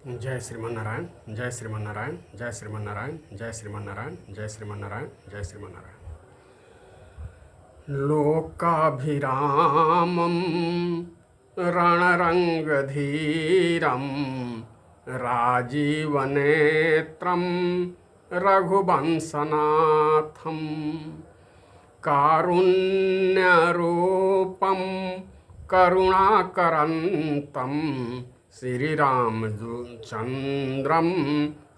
जय श्रीमन्नारायण, जय श्रीमन्नारायण, जय श्रीमन्नारायण, जय श्रीमन्नारायण, जय श्रीमन्नारायण, जय श्रीमन्नारायण। लोकाभिरामं रणरङ्गधीरं राजीवनेत्रं रघुवंशनाथं कारुण्यरूपं करुणाकरन्तं श्रीरामचन्द्रं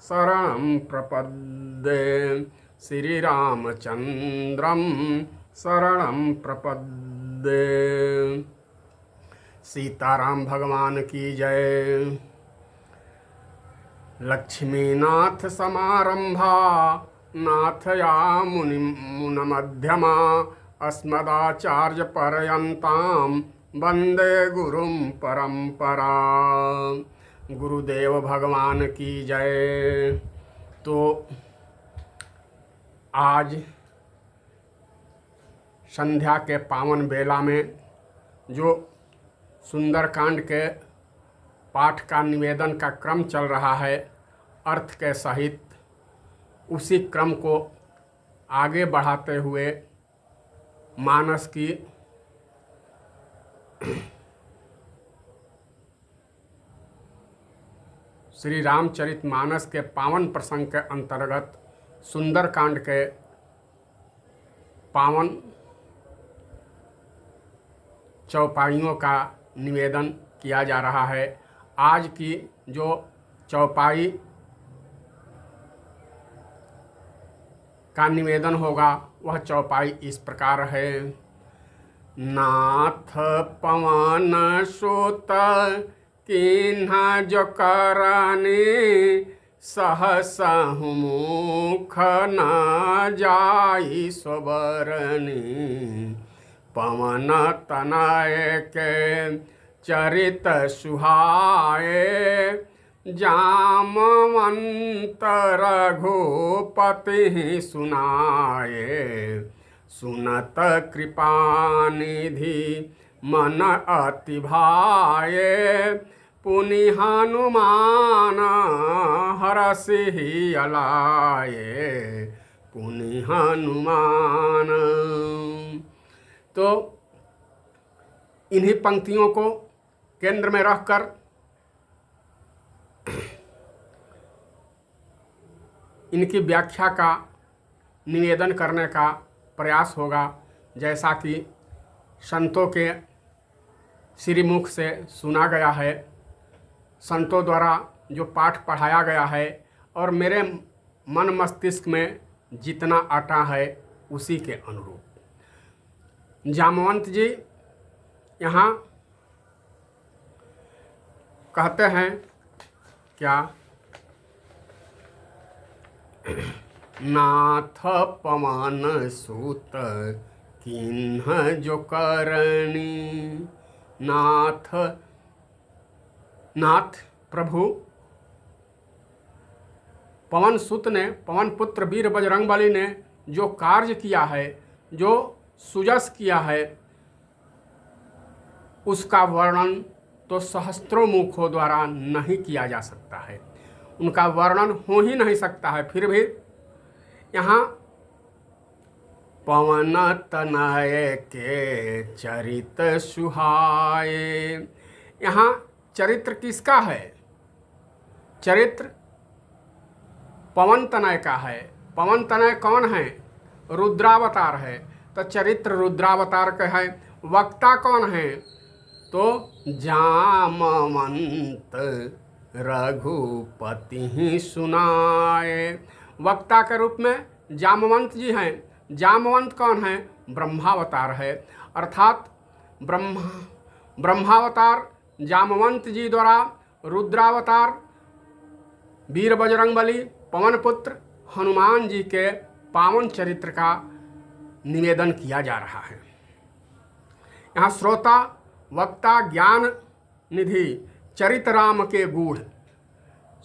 शरणं प्रपद्ये। श्रीरामचन्द्रं शरणं प्रपद्ये। सीताराम भगवान की जय। लक्ष्मीनाथ समारंभा नाथया मुनमध्यमा अस्मदाचार्य पर्यन्तां वंदे गुरुं परंपरा। गुरुदेव भगवान की जय। तो आज संध्या के पावन बेला में जो सुंदरकांड के पाठ का निवेदन का क्रम चल रहा है अर्थ के सहित, उसी क्रम को आगे बढ़ाते हुए मानस की श्री रामचरितमानस के पावन प्रसंग के अंतर्गत सुंदरकांड के पावन चौपाइयों का निवेदन किया जा रहा है। आज की जो चौपाई का निवेदन होगा वह चौपाई इस प्रकार है। नाथ पवन सुत किन्हा जो करनी सहसा मुख न जाई सोबरनी। पवन तनय के चरित सुहाए जामवंत रघुपति सुनाए। सुनत कृपानिधि मन अति भाए पुनि हनुमान हरषि अलाए। पुनि हनुमान। तो इन्हीं पंक्तियों को केंद्र में रखकर इनकी व्याख्या का निवेदन करने का प्रयास होगा। जैसा कि संतों के श्रीमुख से सुना गया है, संतों द्वारा जो पाठ पढ़ाया गया है और मेरे मन मस्तिष्क में जितना अटा है उसी के अनुरूप जामवंत जी यहाँ कहते हैं क्या? नाथ पवन सुत किन्ह जो करनी। नाथ प्रभु पवन सुत ने, पवन पुत्र वीर बजरंगबली ने जो कार्य किया है, जो सुजस किया है, उसका वर्णन तो सहस्त्रों मुखों द्वारा नहीं किया जा सकता है। उनका वर्णन हो ही नहीं सकता है। फिर भी यहाँ पवन तनय के चरित सुहाए, यहाँ चरित्र किसका है? चरित्र पवन तनय का है। पवन तनय कौन है? रुद्रावतार है। तो चरित्र रुद्रावतार का है। वक्ता कौन है? तो जामवंत रघुपति सुनाए। वक्ता के रूप में जामवंत जी हैं। जामवंत कौन है? ब्रह्मावतार है। अर्थात ब्रह्मावतार जामवंत जी द्वारा रुद्रावतार वीर बजरंगबली पवन पुत्र हनुमान जी के पावन चरित्र का निवेदन किया जा रहा है। यहाँ श्रोता वक्ता ज्ञान निधि चरित राम के गूढ़।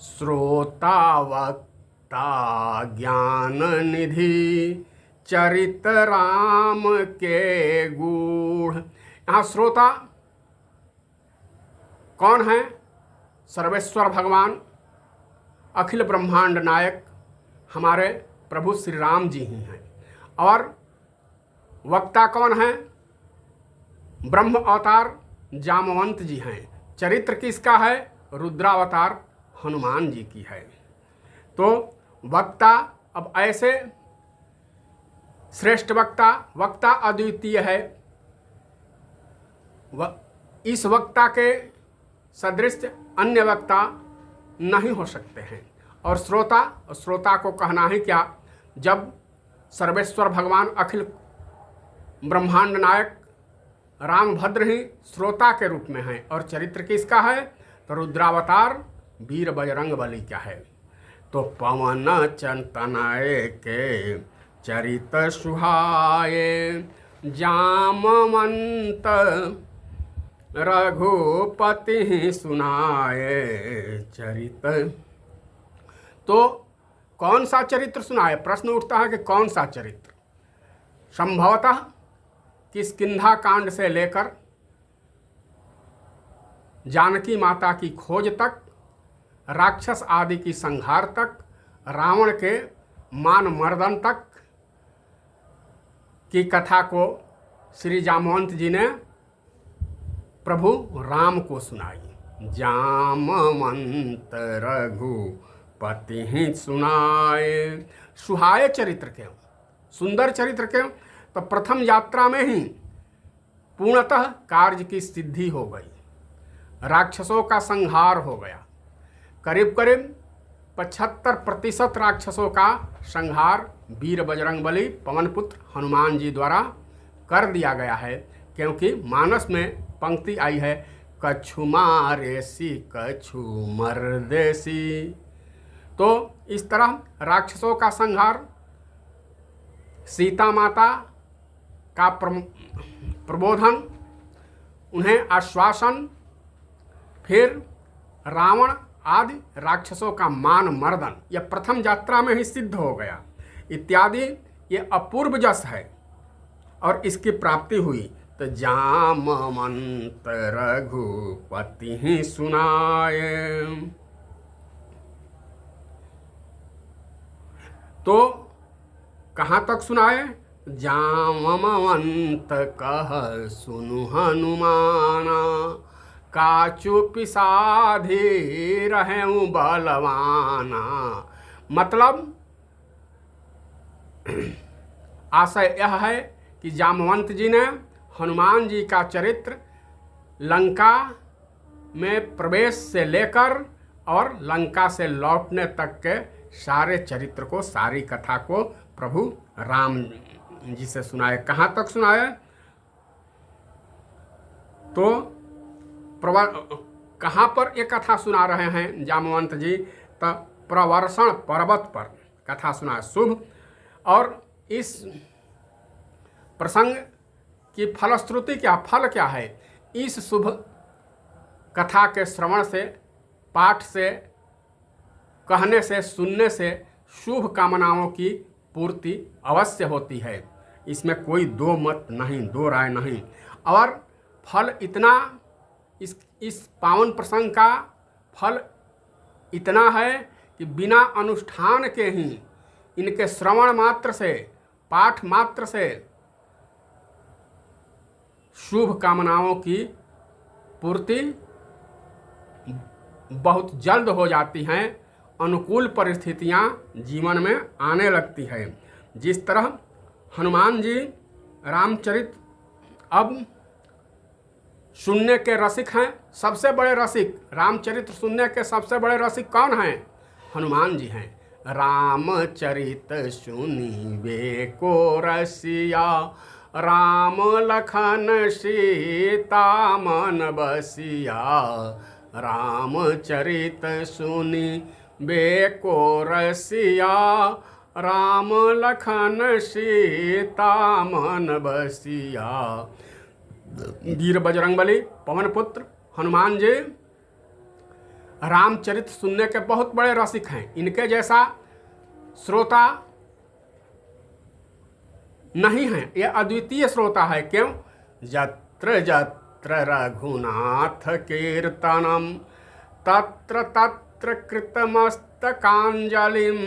श्रोता वक्ता ज्ञान निधि चरित राम के गूढ़। यहाँ श्रोता कौन है? सर्वेश्वर भगवान अखिल ब्रह्मांड नायक हमारे प्रभु श्री राम जी ही हैं। और वक्ता कौन हैं? ब्रह्म अवतार जामवंत जी हैं। चरित्र किसका है? रुद्रावतार हनुमान जी की है। तो वक्ता अब ऐसे श्रेष्ठ वक्ता अद्वितीय है। इस वक्ता के सदृश अन्य वक्ता नहीं हो सकते हैं। और श्रोता को कहना ही क्या, जब सर्वेश्वर भगवान अखिल ब्रह्मांड नायक रामभद्र ही श्रोता के रूप में हैं। और चरित्र किसका है? तो रुद्रावतार वीर बजरंग बली क्या है। तो पवन चंतनाए के चरित सुहाए, जामवंत रघुपति सुनाए चरित। तो कौन सा चरित्र सुनाए? प्रश्न उठता है कि कौन सा चरित्र। संभवतः किष्किंधा कांड से लेकर जानकी माता की खोज तक, राक्षस आदि की संहार तक, रावण के मान मर्दन तक की कथा को श्री जामवंत जी ने प्रभु राम को सुनाई। जामवंत रघुपति ही सुनाए। सुहाए चरित्र के, सुंदर चरित्र के। तो प्रथम यात्रा में ही पूर्णतः कार्य की सिद्धि हो गई, राक्षसों का संहार हो गया। करीब करीब 75% राक्षसों का संहार वीर बजरंगबली पवनपुत्र हनुमान जी द्वारा कर दिया गया है। क्योंकि मानस में पंक्ति आई है, कछु मारेसी कछु मर्देसी। तो इस तरह राक्षसों का संहार, सीता माता का प्रबोधन, उन्हें आश्वासन, फिर रावण आदि राक्षसों का मान मर्दन, यह प्रथम यात्रा में ही सिद्ध हो गया इत्यादि। ये अपूर्व जस है और इसकी प्राप्ति हुई। तो जामवंत रघुपति ही सुनाए। तो कहाँ तक सुनाए? जामवंत कह सुनु हनुमाना, काचु पिसाधी रहूं बलवाना। मतलब आशय यह है कि जामवंत जी ने हनुमान जी का चरित्र लंका में प्रवेश से लेकर और लंका से लौटने तक के सारे चरित्र को, सारी कथा को प्रभु राम जी से सुनाए। कहाँ तक सुनाए? तो कहाँ पर ये कथा सुना रहे हैं जामवंत जी? तो प्रवर्षण पर्वत पर कथा सुना शुभ। और इस प्रसंग की फलश्रुति क्या, फल क्या है? इस शुभ कथा के श्रवण से, पाठ से, कहने से, सुनने से शुभ कामनाओं की पूर्ति अवश्य होती है। इसमें कोई दो मत नहीं, दो राय नहीं। और फल इतना, इस पावन प्रसंग का फल इतना है कि बिना अनुष्ठान के ही, इनके श्रवण मात्र से, पाठ मात्र से शुभ कामनाओं की पूर्ति बहुत जल्द हो जाती हैं। अनुकूल परिस्थितियां जीवन में आने लगती है। जिस तरह हनुमान जी रामचरित अब सुनने के रसिक हैं, सबसे बड़े रसिक, रामचरित्र सुनने के सबसे बड़े रसिक कौन हैं? हनुमान जी हैं। रामचरित सुनिबे को रसिया, राम लखन सीता मन बसिया। रामचरित सुनिबे को रसिया, राम लखन सीता मन बसिया। वीर बजरंगबली पवनपुत्र हनुमान जी रामचरित सुनने के बहुत बड़े रसिक हैं। इनके जैसा श्रोता नहीं है, ये अद्वितीय श्रोता है। क्यों? यत्र यत्र रघुनाथ कीर्तनम तत्र तत्र तत्र कृतमस्तकाञ्जलिं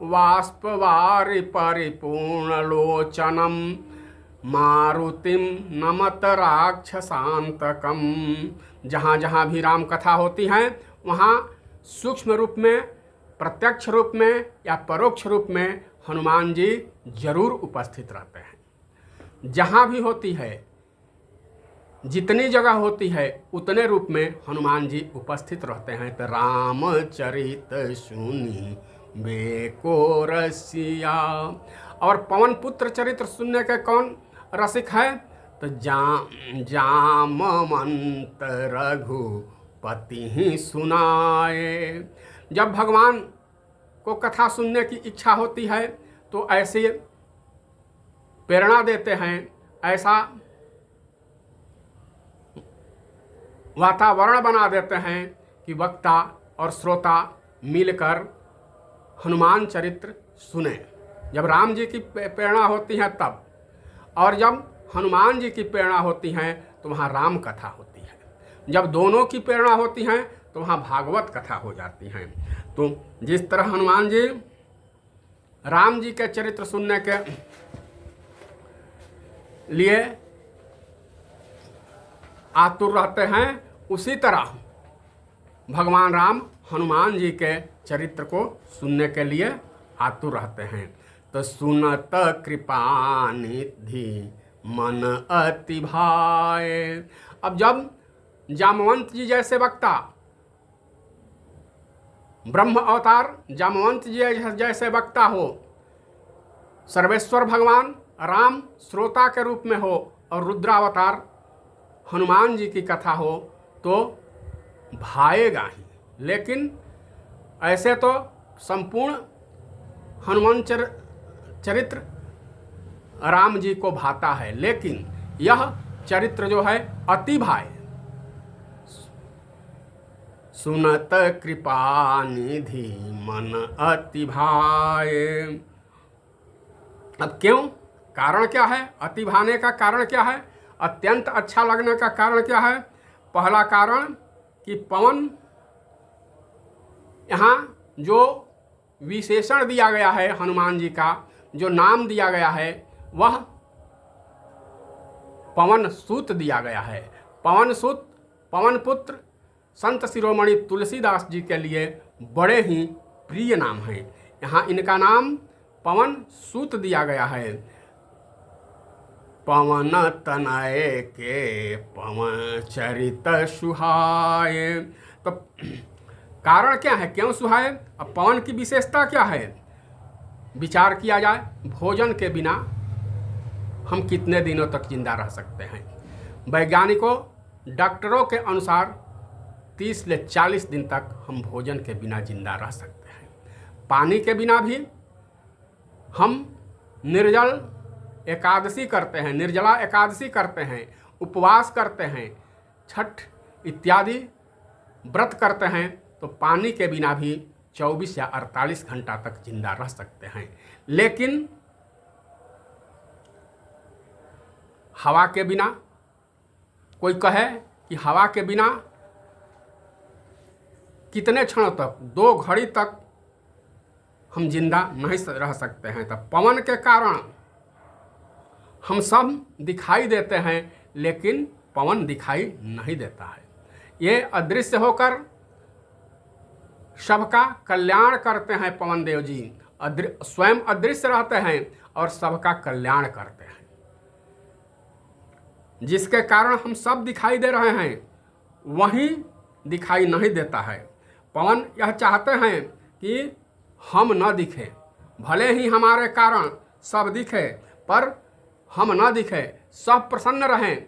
वाष्पवारि परिपूर्णलोचनं मारुतिम नमत राक्षसांतकम। जहाँ जहाँ भी राम कथा होती है वहाँ सूक्ष्म रूप में, प्रत्यक्ष रूप में या परोक्ष रूप में हनुमान जी जरूर उपस्थित रहते हैं। जहाँ भी होती है, जितनी जगह होती है, उतने रूप में हनुमान जी उपस्थित रहते हैं। तो रामचरित सुनी बेको रसिया। और पवन पुत्र चरित्र सुनने के कौन रसिक है? तो जामवंत रघुपति ही सुनाए। जब भगवान को कथा सुनने की इच्छा होती है तो ऐसे प्रेरणा देते हैं, ऐसा वातावरण बना देते हैं कि वक्ता और श्रोता मिलकर हनुमान चरित्र सुने। जब राम जी की प्रेरणा होती है तब, और जब हनुमान जी की प्रेरणा होती है तो वहाँ राम कथा होती है। जब दोनों की प्रेरणा होती है तो वहाँ भागवत कथा हो जाती है। तो जिस तरह हनुमान जी राम जी के चरित्र सुनने के लिए आतुर रहते हैं, उसी तरह भगवान राम हनुमान जी के चरित्र को सुनने के लिए आतुर रहते हैं। तो सुनत कृपा निधि मन अति भाए। अब जब जामवंत जी जैसे वक्ता, ब्रह्म अवतार जामवंत जी जैसे वक्ता हो, सर्वेश्वर भगवान राम श्रोता के रूप में हो और रुद्रावतार हनुमान जी की कथा हो तो भाएगा ही। लेकिन ऐसे तो संपूर्ण हनुमान चरित्र राम जी को भाता है, लेकिन यह चरित्र जो है अति भाए। सुनत कृपा निधि मन अति भाए। अब क्यों? कारण क्या है? अति भाने का कारण क्या है? अत्यंत अच्छा लगने का कारण क्या है? पहला कारण कि पवन, यहाँ जो विशेषण दिया गया है हनुमान जी का, जो नाम दिया गया है वह पवन सूत दिया गया है। पवन सूत, पवन पुत्र संत शिरोमणि तुलसीदास जी के लिए बड़े ही प्रिय नाम हैं। यहाँ इनका नाम पवन सूत दिया गया है। पवन तनय के पवन चरित सुहाए। तो कारण क्या है, क्यों सुहाए? अब पवन की विशेषता क्या है? विचार किया जाए, भोजन के बिना हम कितने दिनों तक जिंदा रह सकते हैं? वैज्ञानिकों, डॉक्टरों के अनुसार 30 से 40 दिन तक हम भोजन के बिना जिंदा रह सकते हैं। पानी के बिना भी हम निर्जल एकादशी करते हैं, निर्जला एकादशी करते हैं, उपवास करते हैं, छठ इत्यादि व्रत करते हैं, तो पानी के बिना भी 24 या 48 घंटा तक जिंदा रह सकते हैं। लेकिन हवा के बिना, कोई कहे कि हवा के बिना कितने क्षणों तक, 2 घड़ी तक हम जिंदा नहीं रह सकते हैं। तब पवन के कारण हम सब दिखाई देते हैं, लेकिन पवन दिखाई नहीं देता है। ये अदृश्य होकर सबका कल्याण करते हैं। पवन देव जी स्वयं अदृश्य रहते हैं और सबका कल्याण करते हैं, जिसके कारण हम सब दिखाई दे रहे हैं, वही दिखाई नहीं देता है। पवन यह चाहते हैं कि हम न दिखे, भले ही हमारे कारण सब दिखे, पर हम न दिखे, सब प्रसन्न रहें,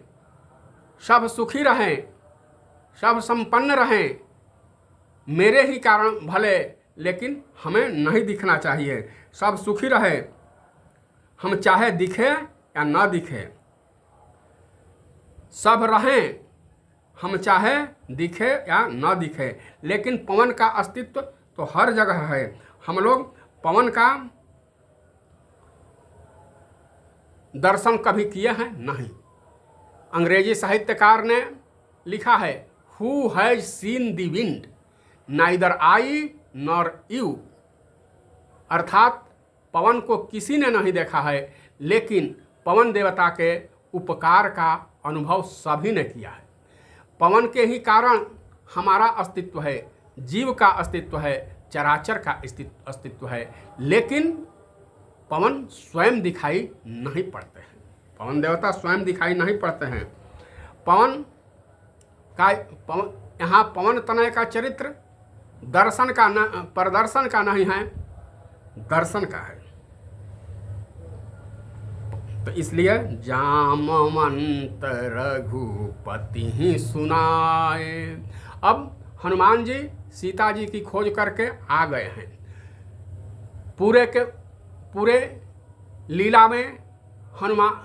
सब सुखी रहें, सब संपन्न रहें, मेरे ही कारण भले, लेकिन हमें नहीं दिखना चाहिए। सब सुखी रहे, हम चाहे दिखे या न दिखे, सब रहें, हम चाहे दिखे या न दिखे, लेकिन पवन का अस्तित्व तो हर जगह है। हम लोग पवन का दर्शन कभी किए हैं? नहीं। अंग्रेजी साहित्यकार ने लिखा है, who has seen the wind, neither I nor you, अर्थात पवन को किसी ने नहीं देखा है, लेकिन पवन देवता के उपकार का अनुभव सभी ने किया है। पवन के ही कारण हमारा अस्तित्व है, जीव का अस्तित्व है, चराचर का अस्तित्व है, लेकिन पवन स्वयं दिखाई नहीं पड़ते हैं। पवन देवता स्वयं दिखाई नहीं पड़ते हैं। पवन यहाँ पवन तनय का चरित्र दर्शन का प्रदर्शन का नहीं है, दर्शन का है। तो इसलिए जामवंत रघुपति ही सुनाए। अब हनुमान जी सीता जी की खोज करके आ गए हैं। पूरे लीला में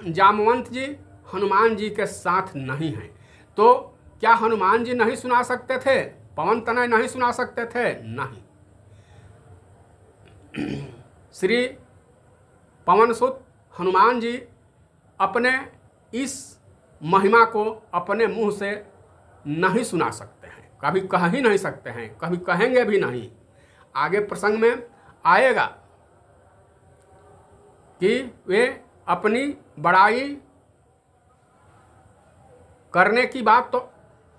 जामवंत जी हनुमान जी के साथ नहीं हैं। तो क्या हनुमान जी नहीं सुना सकते थे? पवन तनय नहीं सुना सकते थे? नहीं। श्री पवन सुत हनुमान जी अपने इस महिमा को अपने मुंह से नहीं सुना सकते हैं, कभी कह ही नहीं सकते हैं, कभी कहेंगे भी नहीं। आगे प्रसंग में आएगा कि वे अपनी बड़ाई करने की बात तो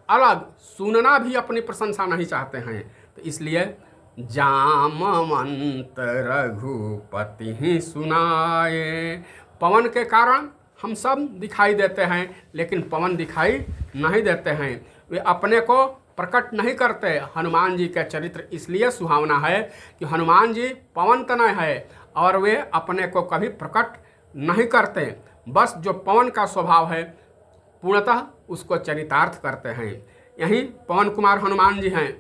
अलग, सुनना भी अपनी प्रशंसा नहीं चाहते हैं। तो इसलिए जामवंत रघुपति ही सुनाए। पवन के कारण हम सब दिखाई देते हैं, लेकिन पवन दिखाई नहीं देते हैं। वे अपने को प्रकट नहीं करते। हनुमान जी का चरित्र इसलिए सुहावना है कि हनुमान जी पवन तनय है और वे अपने को कभी प्रकट नहीं करते। बस जो पवन का स्वभाव है पूर्णतः उसको चरितार्थ करते हैं। यही पवन कुमार हनुमान जी हैं।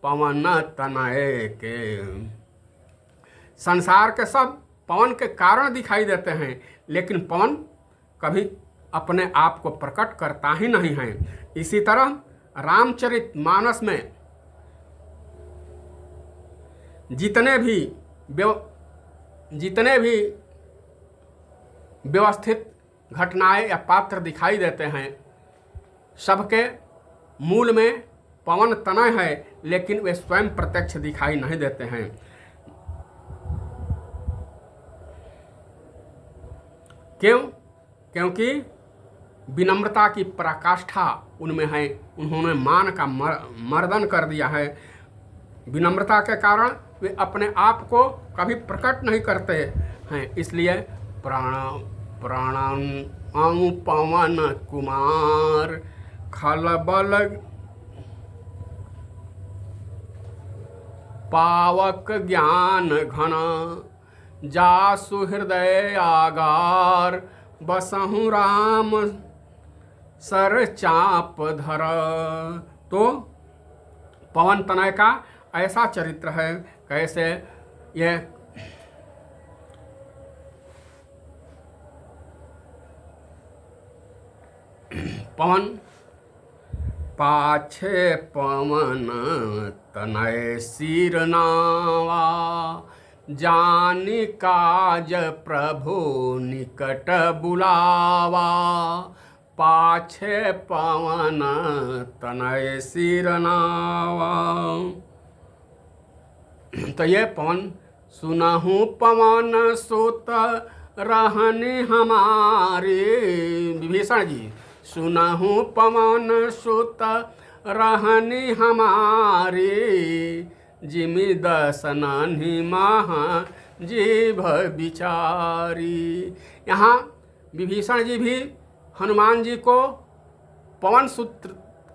पवन तनय के संसार के सब पवन के कारण दिखाई देते हैं, लेकिन पवन कभी अपने आप को प्रकट करता ही नहीं है। इसी तरह रामचरितमानस में जितने भी व्यवस्थित घटनाएं या पात्र दिखाई देते हैं, सबके मूल में पवन तनय है, लेकिन वे स्वयं प्रत्यक्ष दिखाई नहीं देते हैं। क्यों? क्योंकि विनम्रता की पराकाष्ठा उनमें है। उन्होंने मान का मर्दन कर दिया है। विनम्रता के कारण वे अपने आप को कभी प्रकट नहीं करते हैं। इसलिए प्राणं पवन कुमार खलबल पावक ज्ञान घन जासु हृदय आगार बसहु राम सर चाप धर। तो पवन तनय का ऐसा चरित्र है। कैसे? ये पवन पाछे पवन तनय सिर नावा जानि काज प्रभु निकट बुलावा। पाछे पवन तनय सिर नावा। तो ये पवन सुनहु पवन सुत रहनि हमारी। विभीषण जी सुनहु पवन सुत रहनि हमारी जिमि दसनहि महा जीभ बिचारी। यहाँ विभीषण जी भी हनुमान जी को पवन सूत्र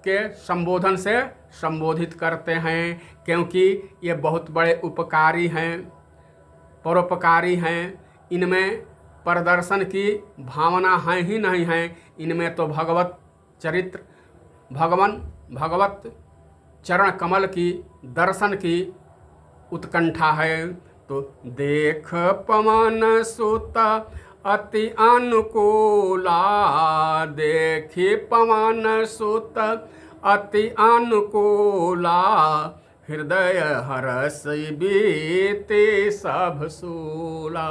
के संबोधन से संबोधित करते हैं, क्योंकि ये बहुत बड़े उपकारी हैं, परोपकारी हैं। इनमें प्रदर्शन की भावना है ही नहीं है। इनमें तो भगवत चरित्र, भगवत चरण कमल की दर्शन की उत्कंठा है। तो देख पवन सुत अति अनुकूला, देखी पवन सुत अति अनुकूला, हृदय हरस बीते सब सूला।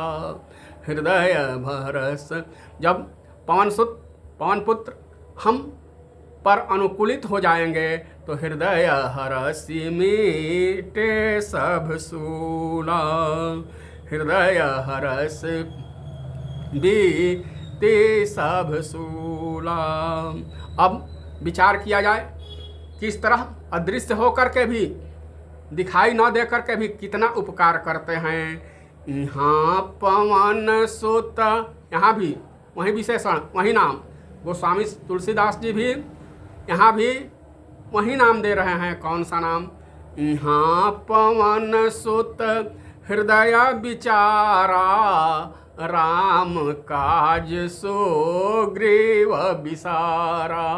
हृदय भरस। जब पवन पुत्र हम पर अनुकूलित हो जाएंगे तो हृदय हरसि मीटे सब सूला, हृदय हरस बीते सब सूला। अब विचार किया जाए किस तरह अदृश्य होकर के भी, दिखाई न दे करके भी कितना उपकार करते हैं। यहाँ पवन सुत, यहाँ भी वही विशेषण वही नाम, गोस्वामी तुलसीदास जी भी यहाँ भी वही नाम दे रहे हैं। कौन सा नाम? यहाँ पवन सुत हृदय विचारा, राम काज सुग्रीव विसारा,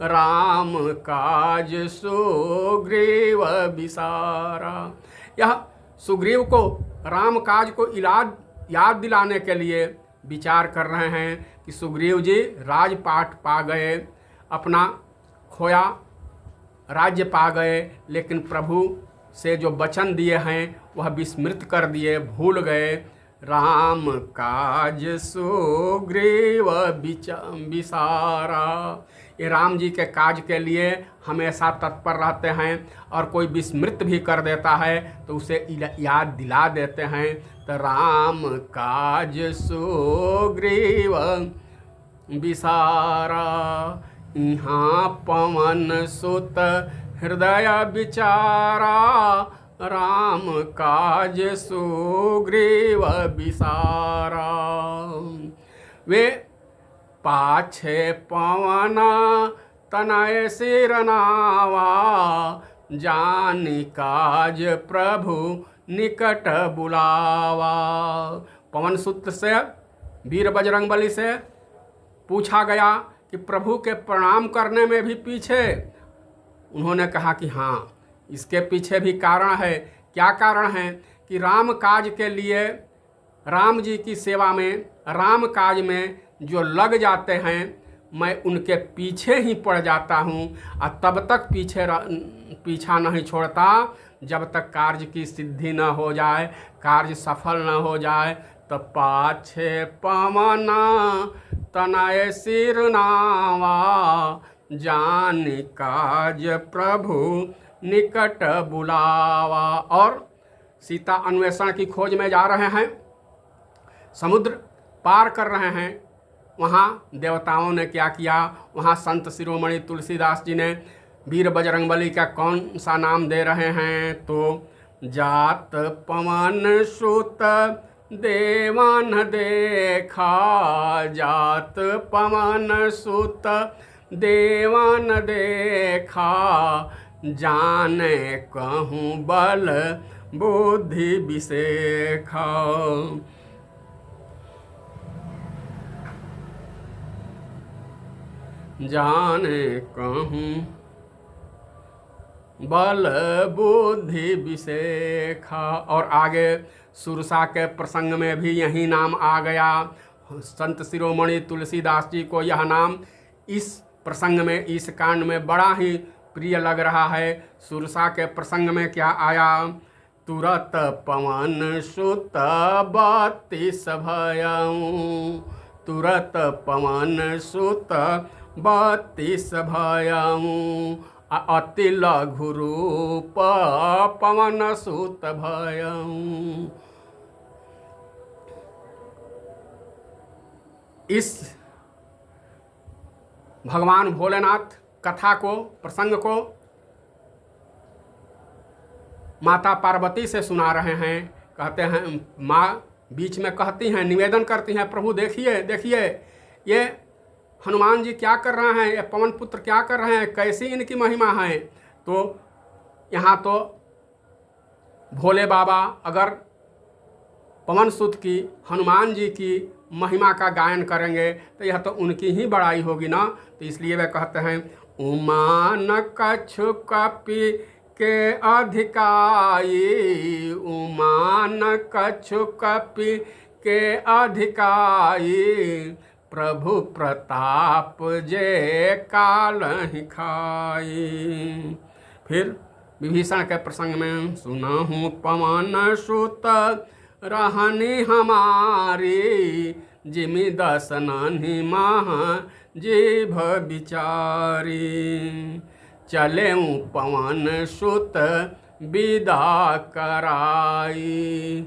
राम काज सुग्रीव विसारा। यह सुग्रीव को राम काज को याद दिलाने के लिए विचार कर रहे हैं कि सुग्रीव जी राजपाट पा गए, अपना खोया राज्य पा गए, लेकिन प्रभु से जो वचन दिए हैं वह विस्मृत कर दिए, भूल गए। राम काज सुग्रीव विसारा, ये राम जी के काज के लिए हमेशा तत्पर रहते हैं, और कोई विस्मृत भी कर देता है तो उसे याद दिला देते हैं। तो राम काज सुग्रीव विसारा, यहाँ पवन सुत हृदय विचारा, राम काज सुग्रीव विसारा। वे पाछे पवन तनय सिरनावा, जानि काज प्रभु निकट बुलावा। पवन सुत से, वीर बजरंगबली से पूछा गया कि प्रभु के प्रणाम करने में भी पीछे? उन्होंने कहा कि हाँ, इसके पीछे भी कारण है। क्या कारण है? कि राम काज के लिए, राम जी की सेवा में, राम काज में जो लग जाते हैं, मैं उनके पीछे ही पड़ जाता हूँ, और तब तक पीछा नहीं छोड़ता जब तक कार्य की सिद्धि न हो जाए, कार्य सफल न हो जाए। तो पाछे पवन तनय सिरनावा, जानि काज प्रभु निकट बुलावा। और सीता अन्वेषण की खोज में जा रहे हैं, समुद्र पार कर रहे हैं। वहाँ देवताओं ने क्या किया? वहाँ संत शिरोमणि तुलसीदास जी ने वीर बजरंगबली का कौन सा नाम दे रहे हैं? तो जात पवन सुत देवन देखा, जात पवन सुत देवन देखा, जाने कहूँ बल बुद्धि विशेखा। जाने कहूँ बल बुद्धि विशेखा। और आगे सुरसा के प्रसंग में भी यही नाम आ गया। संत शिरोमणि तुलसीदास जी को यह नाम इस प्रसंग में, इस कांड में बड़ा ही प्रिय लग रहा है। सुरसा के प्रसंग में क्या आया? तुरत पवन सुत 32 भयऊ, तुरत पवन सुत 32 भयऊ, अति लघु रूप पवन सुत भयऊ। इस भगवान भोलेनाथ कथा को, प्रसंग को माता पार्वती से सुना रहे हैं। कहते हैं, माँ बीच में कहती हैं, निवेदन करती हैं, प्रभु देखिए देखिए ये हनुमान जी क्या कर रहे हैं, ये पवन पुत्र क्या कर रहे हैं, कैसी इनकी महिमा है। तो यहाँ तो भोले बाबा अगर पवन सुत की, हनुमान जी की महिमा का गायन करेंगे तो यह तो उनकी ही बड़ाई होगी ना। तो इसलिए वे कहते हैं, उमान कछु कपि के अधिकाई, उमान कछु कपि के अधिकाई, प्रभु प्रताप जे कालहि खाई। फिर विभीषण के प्रसंग में, सुनहु पवन सुत रहनी हमारी, जिमि 10 नन्हि माह जीभ बिचारी। चले पवन सुत विदा कराई,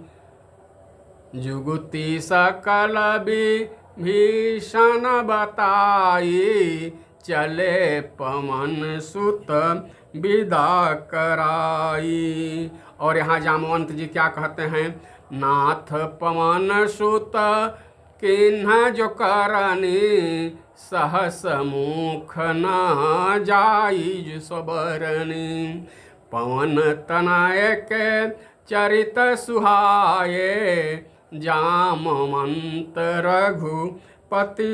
जुगुति सकल विभीषण बताई। चले पवन सुत विदा कराई। और यहाँ जामवंत जी क्या कहते हैं, नाथ पवन सुत किन्ह जो करनी, सहस मुख न जाई सबरनी। पवन तनय के चरित सुहाए, जामवंत रघुपति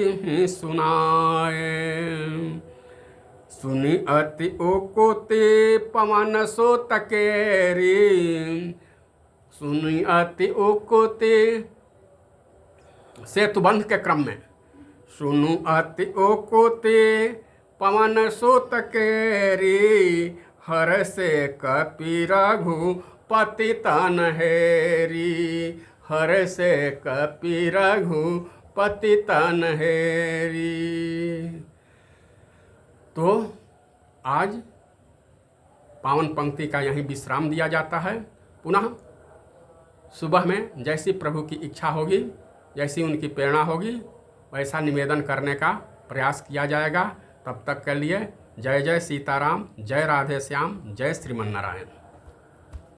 सुनाए। सुनि अति उकुति पवन सुत केरी, सुनि अति उकुति सेतुबंध के क्रम में, सुनु अति उकुति पवन सुत केरी। हर से कपि रघुपति तन हेरी, हर से कपि रघुपति तन हेरी। तो आज पावन पंक्ति का यहीं विश्राम दिया जाता है। पुनः सुबह में जैसी प्रभु की इच्छा होगी, जैसी उनकी प्रेरणा होगी, वैसा निवेदन करने का प्रयास किया जाएगा। तब तक के लिए जय जय सीताराम, जय राधे श्याम, जय श्रीमन नारायण।